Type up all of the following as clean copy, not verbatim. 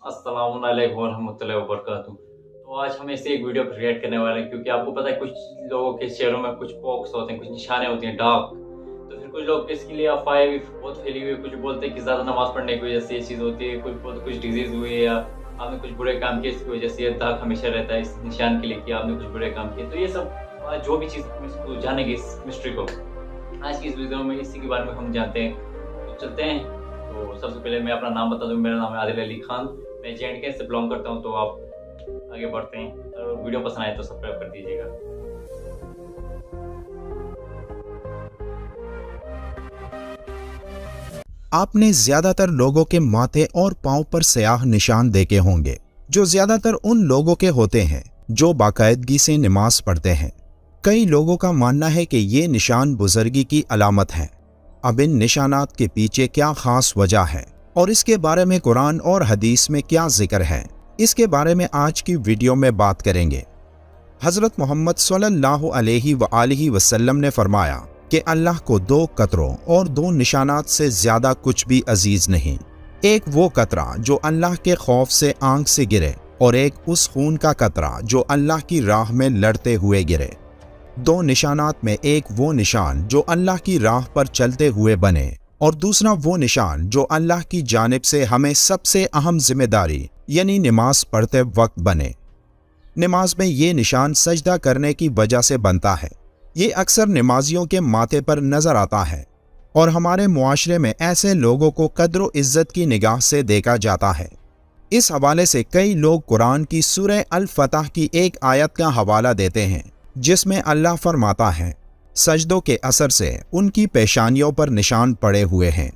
अस्सलाम वालेकुम रहमतुल्लाहि व बरकातहू। तो आज हम ऐसे एक वीडियो क्रिएट करने वाले हैं क्योंकि आपको पता है कुछ लोगों के चेहरों में कुछ पॉक्स होते हैं, कुछ निशाने होते हैं डार्क। तो फिर कुछ लोग इसके लिए अफवाहें भी बहुत फैली हुई है। कुछ बोलते हैं कि ज़्यादा नमाज पढ़ने की वजह से ये चीज़ होती है, कुछ बोलते कुछ डिजीज़ हुई है या आपने कुछ बुरे काम किए इसकी वजह से ये दाग हमेशा रहता है इस निशान के लिए कि आपने कुछ बुरे काम किए। तो ये सब आज जो भी चीज़ हम इसको जानेंगे इस मिस्ट्री को, आज की इस वीडियो में इसी के बारे में हम जानते हैं। तो चलते हैं। तो सबसे पहले मैं अपना नाम बता दूं, मेरा नाम है आदिल अली खान, मैं J&K से बिलोंग करता हूं। तो आप आगे बढ़ते हैं और वीडियो पसंद आए तो सब्सक्राइब कर दीजिएगा। आपने ज्यादातर लोगों के माथे और पांव पर स्याह निशान देखे होंगे, जो ज्यादातर उन लोगों के होते हैं जो बाकायदगी से नमाज पढ़ते हैं। कई लोगों का मानना है कि ये निशान बुजुर्गी की अलामत है। अब इन निशानात के पीछे क्या खास वजह है और इसके बारे में कुरान और हदीस में क्या जिक्र है, इसके बारे में आज की वीडियो में बात करेंगे। हजरत मोहम्मद सल्लल्लाहु अलैहि वसल्लम ने फरमाया कि अल्लाह को 2 कतरों और 2 निशानात से ज्यादा कुछ भी अजीज नहीं। एक वो कतरा जो अल्लाह के खौफ से आंख से गिरे और एक उस खून का कतरा जो अल्लाह की राह में लड़ते हुए गिरे। 2 निशानात में एक वो निशान जो अल्लाह की राह पर चलते हुए बने और दूसरा वो निशान जो अल्लाह की जानिब से हमें सबसे अहम जिम्मेदारी यानी नमाज पढ़ते वक्त बने। नमाज में ये निशान सजदा करने की वजह से बनता है। ये अक्सर नमाजियों के माथे पर नजर आता है और हमारे मुआशरे में ऐसे लोगों को कद्र व इज्जत की निगाह से देखा जाता है। इस हवाले से कई लोग कुरान की सूरह अल-फतह की एक आयत का हवाला देते हैं जिसमें अल्लाह फरमाता है, सजदों के असर से उनकी पेशानियों पर निशान पड़े हुए हैं।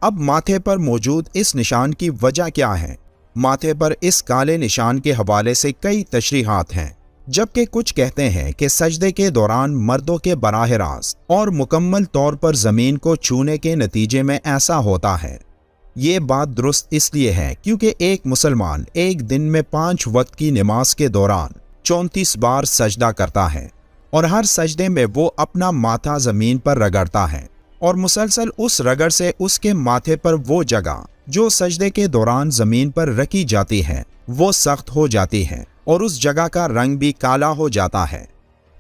अब माथे पर मौजूद इस निशान की वजह क्या है? माथे पर इस काले निशान के हवाले से कई तशरीहात हैं, जबकि कुछ कहते हैं कि सजदे के दौरान मर्दों के बराह रास्त और मुकम्मल तौर पर ज़मीन को छूने के नतीजे में ऐसा होता है। ये बात दुरुस्त इसलिए है क्योंकि एक मुसलमान एक दिन में 5 वक्त की नमाज के दौरान 34 बार सजदा करता है और हर सजदे में वो अपना माथा ज़मीन पर रगड़ता है और मुसलसल उस रगड़ से उसके माथे पर वो जगह जो सजदे के दौरान ज़मीन पर रखी जाती है वो सख्त हो जाती है और उस जगह का रंग भी काला हो जाता है।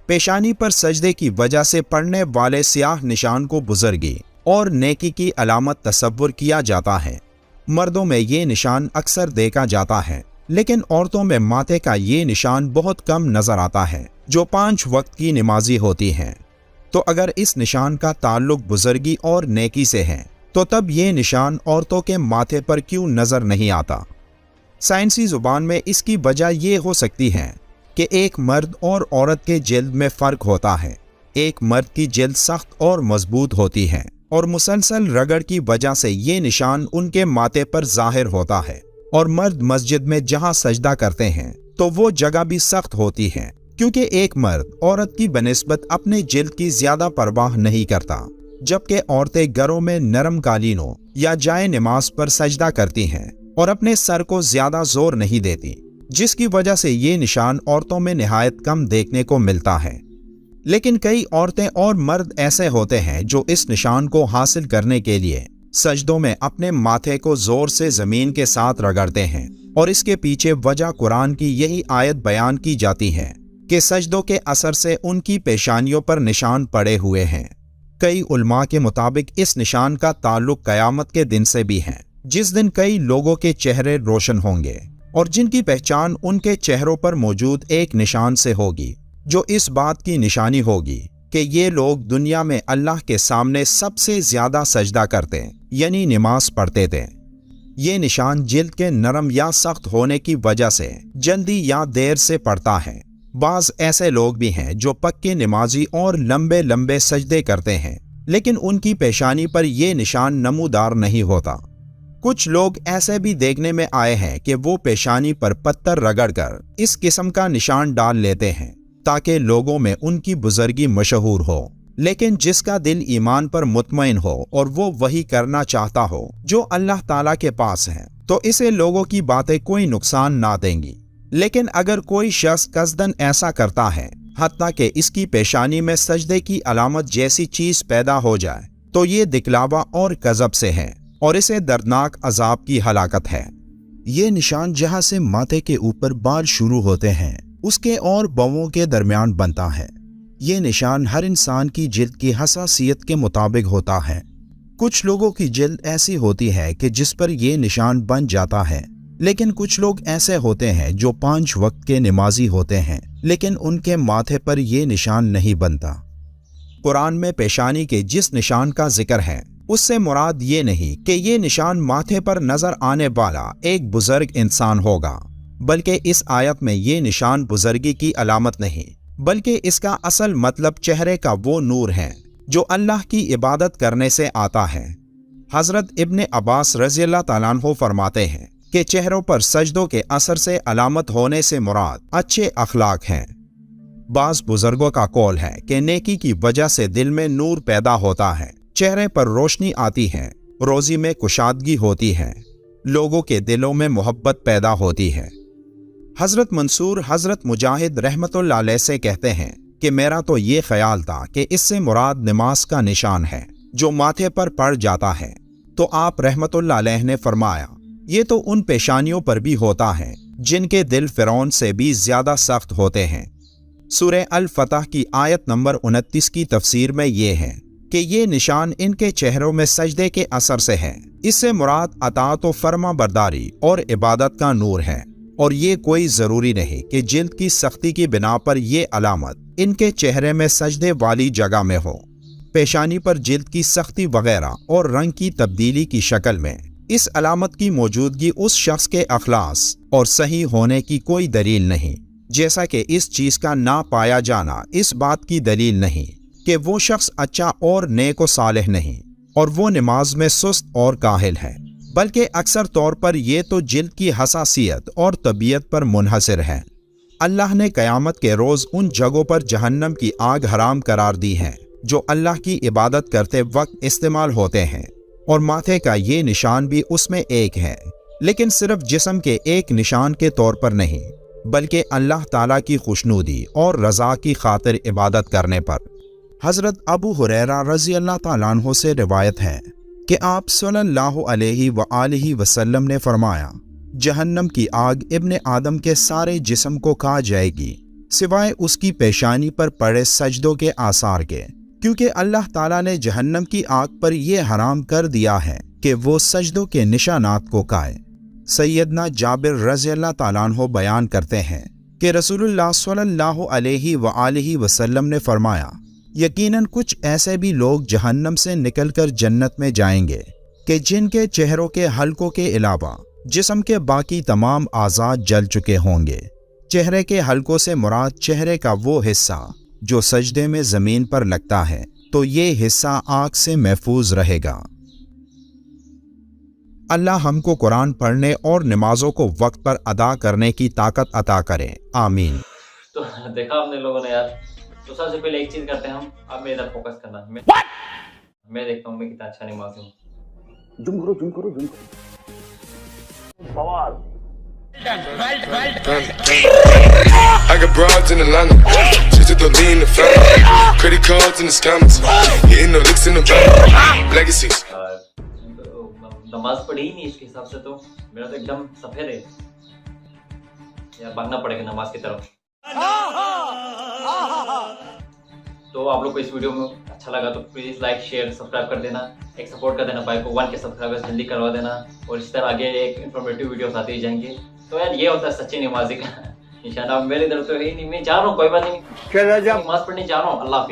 पेशानी पर सजदे की वजह से पड़ने वाले स्याह निशान को बुजुर्गी और नेकी की अलामत तसव्वुर किया जाता है। मर्दों में ये निशान अक्सर देखा जाता है, लेकिन औरतों में माथे का ये निशान बहुत कम नजर आता है जो 5 वक्त की नमाजी होती हैं। तो अगर इस निशान का ताल्लुक बुजुर्गी और नेकी से है तो तब ये निशान औरतों के माथे पर क्यों नजर नहीं आता? साइंसी जुबान में इसकी वजह ये हो सकती है कि एक मर्द और औरत के जिल्द में फ़र्क होता है। एक मर्द की जिल्द सख्त और मजबूत होती है और मुसलसल रगड़ की वजह से ये निशान उनके माथे पर जाहिर होता है, और मर्द मस्जिद में जहां सजदा करते हैं तो वो जगह भी सख्त होती है क्योंकि एक मर्द औरत की बनिस्बत अपने जिल्द की ज्यादा परवाह नहीं करता, जबकि औरतें घरों में नरम कालीनों या जाए नमाज पर सजदा करती हैं और अपने सर को ज्यादा जोर नहीं देती, जिसकी वजह से ये निशान औरतों में निहायत कम देखने को मिलता है। लेकिन कई औरतें और मर्द ऐसे होते हैं जो इस निशान को हासिल करने के लिए सजदों में अपने माथे को जोर से जमीन के साथ रगड़ते हैं, और इसके पीछे वजह कुरान की यही आयत बयान की जाती है कि सजदों के असर से उनकी पेशानियों पर निशान पड़े हुए हैं। कई उलमा के मुताबिक इस निशान का ताल्लुक क़यामत के दिन से भी है, जिस दिन कई लोगों के चेहरे रोशन होंगे और जिनकी पहचान उनके चेहरों पर मौजूद एक निशान से होगी, जो इस बात की निशानी होगी कि ये लोग दुनिया में अल्लाह के सामने सबसे ज्यादा सजदा करते यानी नमाज पढ़ते थे। ये निशान जिल्द के नरम या सख्त होने की वजह से जल्दी या देर से पड़ता है। बाज ऐसे लोग भी हैं जो पक्के नमाजी और लंबे लंबे सजदे करते हैं, लेकिन उनकी पेशानी पर यह निशान नमूदार नहीं होता। कुछ लोग ऐसे भी देखने में आए हैं कि वो पेशानी पर पत्थर रगड़कर इस किस्म का निशान डाल लेते हैं ताकि लोगों में उनकी बुजुर्गी मशहूर हो, लेकिन जिसका दिल ईमान पर मुतमईन हो और वो वही करना चाहता हो जो अल्लाह ताला के पास है, तो इसे लोगों की बातें कोई नुकसान ना देंगी। लेकिन अगर कोई शख्स कसदन ऐसा करता है, हत्ता कि इसकी पेशानी में सजदे की अलामत जैसी चीज पैदा हो जाए, तो ये दिखलावा और कज़ब से है और इसे दर्दनाक अजाब की हलाकत है। یہ نشان جہاں سے ماتھے کے اوپر بال شروع ہوتے ہیں اس کے اور بووں کے درمیان بنتا ہے۔ یہ نشان ہر انسان کی جلد کی حساسیت کے مطابق ہوتا ہے۔ کچھ لوگوں کی جلد ایسی ہوتی ہے کہ جس پر یہ نشان بن جاتا ہے، لیکن کچھ لوگ ایسے ہوتے ہیں جو 5 وقت کے نمازی ہوتے ہیں لیکن ان کے ماتھے پر یہ نشان نہیں بنتا۔ قرآن میں پیشانی کے جس نشان کا ذکر ہے اس سے مراد یہ نہیں کہ یہ نشان ماتھے پر نظر آنے والا ایک بزرگ انسان ہوگا، بلکہ اس آیت میں یہ نشان بزرگی کی علامت نہیں، بلکہ اس کا اصل مطلب چہرے کا وہ نور ہے جو اللہ کی عبادت کرنے سے آتا ہے۔ حضرت ابن عباس رضی اللہ تعالیٰ عنہ فرماتے ہیں کہ چہروں پر سجدوں کے اثر سے علامت ہونے سے مراد اچھے اخلاق ہیں۔ بعض بزرگوں کا قول ہے کہ نیکی کی وجہ سے دل میں نور پیدا ہوتا ہے، چہرے پر روشنی آتی ہے، روزی میں کشادگی ہوتی ہے، لوگوں کے دلوں میں محبت پیدا ہوتی ہے۔ حضرت منصور حضرت مجاہد رحمت اللہ علیہ سے کہتے ہیں کہ میرا تو یہ خیال تھا کہ اس سے مراد نماز کا نشان ہے جو ماتھے پر پڑ جاتا ہے، تو آپ رحمت اللہ علیہ نے فرمایا یہ تو ان پیشانیوں پر بھی ہوتا ہے جن کے دل فرعون سے بھی زیادہ سخت ہوتے ہیں۔ سورہ الفتح کی آیت نمبر 29 کی تفسیر میں یہ ہے کہ یہ نشان ان کے چہروں میں سجدے کے اثر سے ہے۔ اس سے مراد اطاعت و فرما برداری اور عبادت کا نور ہے، اور یہ کوئی ضروری نہیں کہ جلد کی سختی کی بنا پر یہ علامت ان کے چہرے میں سجدے والی جگہ میں ہو۔ پیشانی پر جلد کی سختی وغیرہ اور رنگ کی تبدیلی کی شکل میں اس علامت کی موجودگی اس شخص کے اخلاص اور صحیح ہونے کی کوئی دلیل نہیں، جیسا کہ اس چیز کا نہ پایا جانا اس بات کی دلیل نہیں کہ وہ شخص اچھا اور نیک و صالح نہیں اور وہ نماز میں سست اور کاہل ہے، بلکہ اکثر طور پر یہ تو جلد کی حساسیت اور طبیعت پر منحصر ہے۔ اللہ نے قیامت کے روز ان جگہوں پر جہنم کی آگ حرام قرار دی ہے جو اللہ کی عبادت کرتے وقت استعمال ہوتے ہیں، اور ماتھے کا یہ نشان بھی اس میں ایک ہے، لیکن صرف جسم کے ایک نشان کے طور پر نہیں، بلکہ اللہ تعالیٰ کی خوشنودی اور رضا کی خاطر عبادت کرنے پر۔ حضرت ابو ہریرہ رضی اللہ تعالیٰ عنہ سے روایت ہے کہ آپ صلی اللہ علیہ وآلہ وسلم نے فرمایا جہنم کی آگ ابن آدم کے سارے جسم کو کھا جائے گی سوائے اس کی پیشانی پر پڑے سجدوں کے آثار کے، کیونکہ اللہ تعالیٰ نے جہنم کی آگ پر یہ حرام کر دیا ہے کہ وہ سجدوں کے نشانات کو کھائے۔ سیدنا جابر رضی اللہ تعالیٰ عنہ بیان کرتے ہیں کہ رسول اللہ صلی اللہ علیہ وآلہ وسلم نے فرمایا یقیناً کچھ ایسے بھی لوگ جہنم سے نکل کر جنت میں جائیں گے کہ جن کے چہروں کے حلقوں کے علاوہ جسم کے باقی تمام اعضاء جل چکے ہوں گے۔ چہرے کے حلقوں سے مراد چہرے کا وہ حصہ جو سجدے میں زمین پر لگتا ہے، تو یہ حصہ آگ سے محفوظ رہے گا۔ اللہ ہم کو قرآن پڑھنے اور نمازوں کو وقت پر ادا کرنے کی طاقت عطا کرے، آمین۔ تو دیکھا ہم نے لوگوں نے یار، تو سب سے پہلے ایک چیز کرتے ہیں ہم، اب میں ادھر فوکس کرنا، میں دیکھتا ہوں میں کتنا اچھا نمازی ہوں۔ جم کرو سوال I got broads in Atlanta, just to lean in the family, credit cards in the scammers, hitting the licks in the bank, legacies. نماز پڑھی ہی نہیں اس کے حساب سے، تو میرا تو ایک دم سفید ہے یار، بھاگنا پڑے گا نماز کی طرف۔ تو آپ لوگ کو اس ویڈیو میں اچھا لگا تو پلیز لائک شیئر سبسکرائب کر دینا، ایک سپورٹ کر دینا بھائی کو، 1 کے سبسکرائبر جلدی کروا دینا، اور اس طرح آگے ایک انفارمیٹیو ویڈیوز آتے ہی جائیں گے۔ تو یار یہ ہوتا ہے سچی نمازی کا نشانہ۔ میرے ادھر تو ہے ہی نہیں، میں جا رہا ہوں، کوئی بات نہیں، نماز پڑھنے جا رہا ہوں۔ اللہ حافظ۔